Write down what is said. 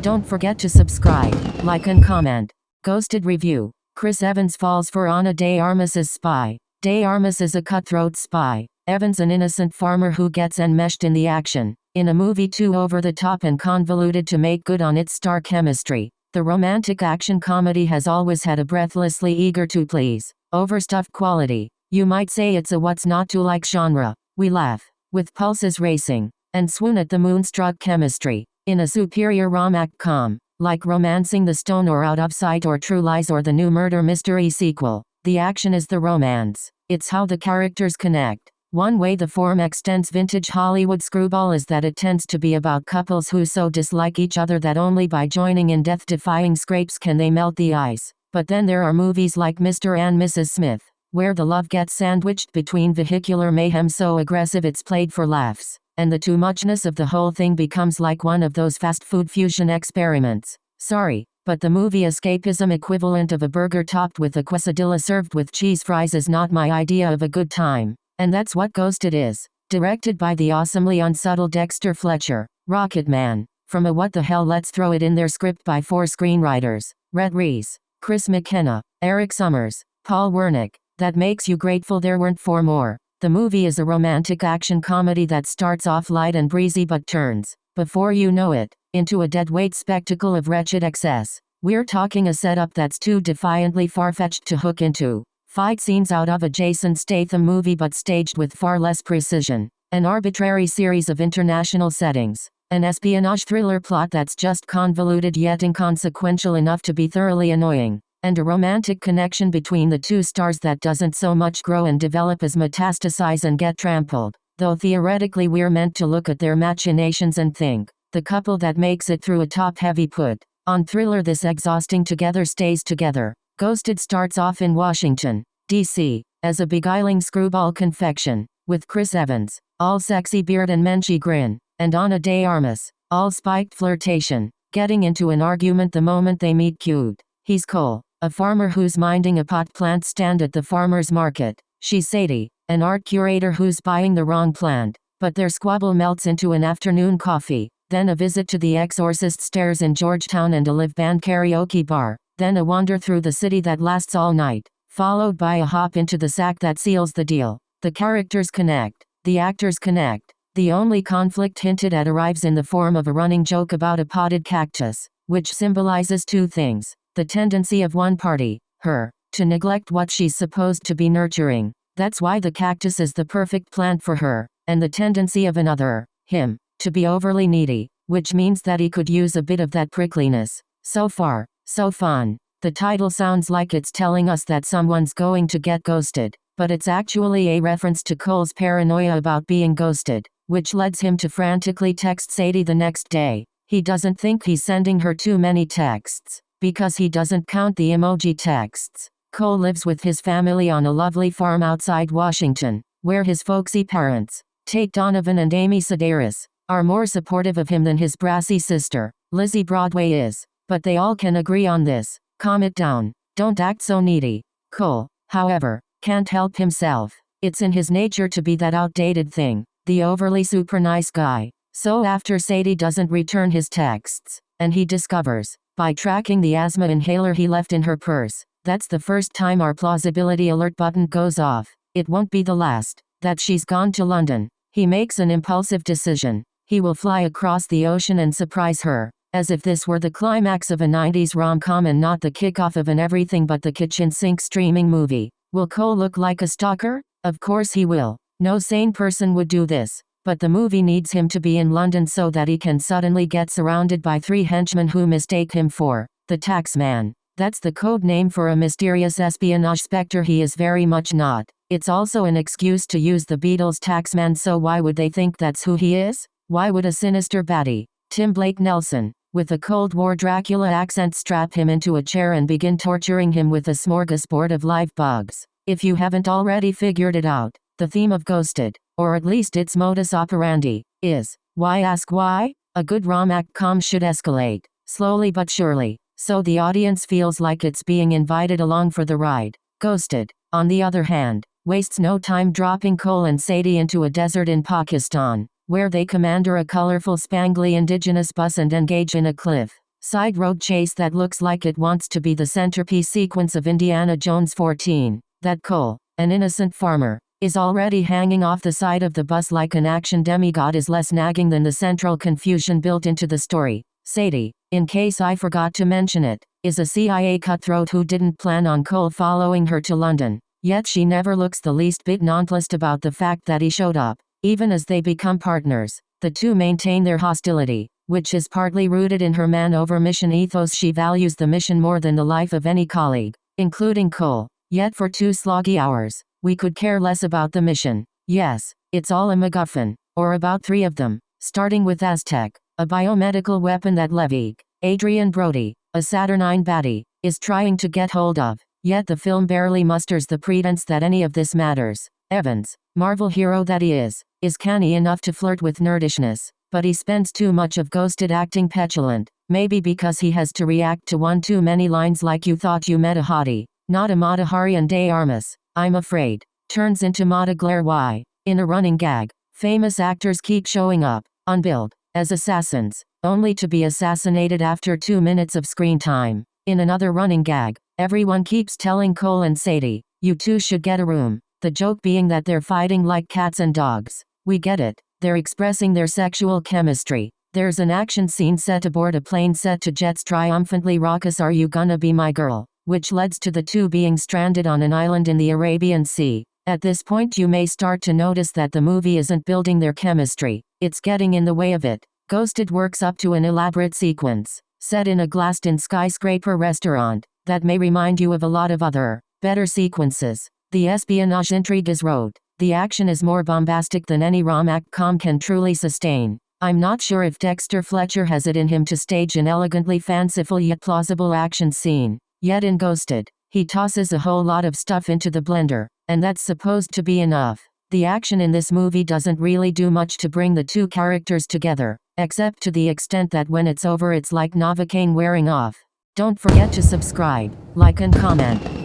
Don't forget to subscribe, like and comment. Ghosted review. Chris Evans falls for Ana de Armas' spy. De Armas is a cutthroat spy. Evans an innocent farmer who gets enmeshed in the action. In a movie too over the top and convoluted to make good on its star chemistry. The romantic action comedy has always had a breathlessly eager to please, overstuffed quality. You might say it's a what's not to like genre. We laugh, with pulses racing, and swoon at the moonstruck chemistry. In a superior rom-act-com, like Romancing the Stone or Out of Sight or True Lies or the new murder mystery sequel, the action is the romance. It's how the characters connect. One way the form extends vintage Hollywood screwball is that it tends to be about couples who so dislike each other that only by joining in death-defying scrapes can they melt the ice. But then there are movies like Mr. and Mrs. Smith, where the love gets sandwiched between vehicular mayhem so aggressive it's played for laughs, and the too muchness of the whole thing becomes like one of those fast food fusion experiments. Sorry, but the movie escapism equivalent of a burger topped with a quesadilla served with cheese fries is not my idea of a good time. And that's what Ghosted is. Directed by the awesomely unsubtle Dexter Fletcher, Rocket Man. From a what the hell let's throw it in there script by 4 screenwriters, Rhett Reese, Chris McKenna, Eric Summers, Paul Wernick, that makes you grateful there weren't 4 more. The movie is a romantic action comedy that starts off light and breezy but turns, before you know it, into a deadweight spectacle of wretched excess. We're talking a setup that's too defiantly far-fetched to hook into. Fight scenes out of a Jason Statham movie but staged with far less precision. An arbitrary series of international settings. An espionage thriller plot that's just convoluted yet inconsequential enough to be thoroughly annoying. And a romantic connection between the two stars that doesn't so much grow and develop as metastasize and get trampled. Though theoretically we're meant to look at their machinations and think, the couple that makes it through a top-heavy put-on thriller this exhausting together stays together. Ghosted starts off in Washington, D.C., as a beguiling screwball confection, with Chris Evans, all sexy beard and menschy grin, and Ana de Armas, all spiked flirtation, getting into an argument the moment they meet cute. He's Cole, a farmer who's minding a pot plant stand at the farmer's market. She's Sadie, an art curator who's buying the wrong plant, but their squabble melts into an afternoon coffee, then a visit to the Exorcist stairs in Georgetown and a live band karaoke bar, then a wander through the city that lasts all night, followed by a hop into the sack that seals the deal. The characters connect, the actors connect. The only conflict hinted at arrives in the form of a running joke about a potted cactus, which symbolizes 2 things. The tendency of one party, her, to neglect what she's supposed to be nurturing. That's why the cactus is the perfect plant for her. And the tendency of another, him, to be overly needy, which means that he could use a bit of that prickliness. So far, so fun. The title sounds like it's telling us that someone's going to get ghosted, but it's actually a reference to Cole's paranoia about being ghosted, which leads him to frantically text Sadie the next day. He doesn't think he's sending her too many texts, because he doesn't count the emoji texts. Cole lives with his family on a lovely farm outside Washington, where his folksy parents, Tate Donovan and Amy Sedaris, are more supportive of him than his brassy sister, Lizzie Broadway is. But they all can agree on this. Calm it down. Don't act so needy. Cole, however, can't help himself. It's in his nature to be that outdated thing, the overly super nice guy. So after Sadie doesn't return his texts, and he discovers, by tracking the asthma inhaler he left in her purse, that's the first time our plausibility alert button goes off. It won't be the last, that she's gone to London. He makes an impulsive decision. He will fly across the ocean and surprise her. As if this were the climax of a 90s rom-com and not the kickoff of an everything but the kitchen sink streaming movie. Will Cole look like a stalker? Of course he will. No sane person would do this. But the movie needs him to be in London so that he can suddenly get surrounded by 3 henchmen who mistake him for the tax man. That's the code name for a mysterious espionage specter he is very much not. It's also an excuse to use the Beatles' taxman, so why would they think that's who he is? Why would a sinister baddie, Tim Blake Nelson, with a Cold War Dracula accent strap him into a chair and begin torturing him with a smorgasbord of live bugs? If you haven't already figured it out, the theme of Ghosted, or at least its modus operandi, is, why ask why? A good rom-act-com should escalate, slowly but surely, so the audience feels like it's being invited along for the ride. Ghosted, on the other hand, wastes no time dropping Cole and Sadie into a desert in Pakistan, where they commander a colorful spangly indigenous bus and engage in a cliff Side road chase that looks like it wants to be the centerpiece sequence of Indiana Jones 14. That Cole, an innocent farmer, is already hanging off the side of the bus like an action demigod is less nagging than the central confusion built into the story. Sadie, in case I forgot to mention it, is a CIA cutthroat who didn't plan on Cole following her to London, yet she never looks the least bit nonplussed about the fact that he showed up. Even as they become partners, the two maintain their hostility, which is partly rooted in her man-over-mission ethos. She values the mission more than the life of any colleague, including Cole. Yet for 2 sloggy hours, we could care less about the mission. Yes, it's all a MacGuffin, or about 3 of them, starting with Aztec, a biomedical weapon that Levi, Adrian Brody, a Saturnine baddie, is trying to get hold of. Yet the film barely musters the pretense that any of this matters. Evans, Marvel hero that he is canny enough to flirt with nerdishness, but he spends too much of Ghosted acting petulant, maybe because he has to react to one too many lines like "you thought you met a hottie, not a Mata Hari," and "de Armas, I'm afraid," turns into Mata Glare. Why? In a running gag, famous actors keep showing up, unbilled, as assassins, only to be assassinated after 2 minutes of screen time. In another running gag, everyone keeps telling Cole and Sadie, "You two should get a room," the joke being that they're fighting like cats and dogs. We get it, they're expressing their sexual chemistry. There's an action scene set aboard a plane set to Jet's triumphantly raucous "Are You Gonna Be My Girl?", which leads to the two being stranded on an island in the Arabian Sea. At this point you may start to notice that the movie isn't building their chemistry, it's getting in the way of it. Ghosted works up to an elaborate sequence, set in a glassed-in skyscraper restaurant, that may remind you of a lot of other, better sequences. The espionage intrigue is rote. The action is more bombastic than any rom-act-com can truly sustain. I'm not sure if Dexter Fletcher has it in him to stage an elegantly fanciful yet plausible action scene. Yet in Ghosted, he tosses a whole lot of stuff into the blender, and that's supposed to be enough. The action in this movie doesn't really do much to bring the two characters together, except to the extent that when it's over it's like Novocaine wearing off. Don't forget to subscribe, like and comment.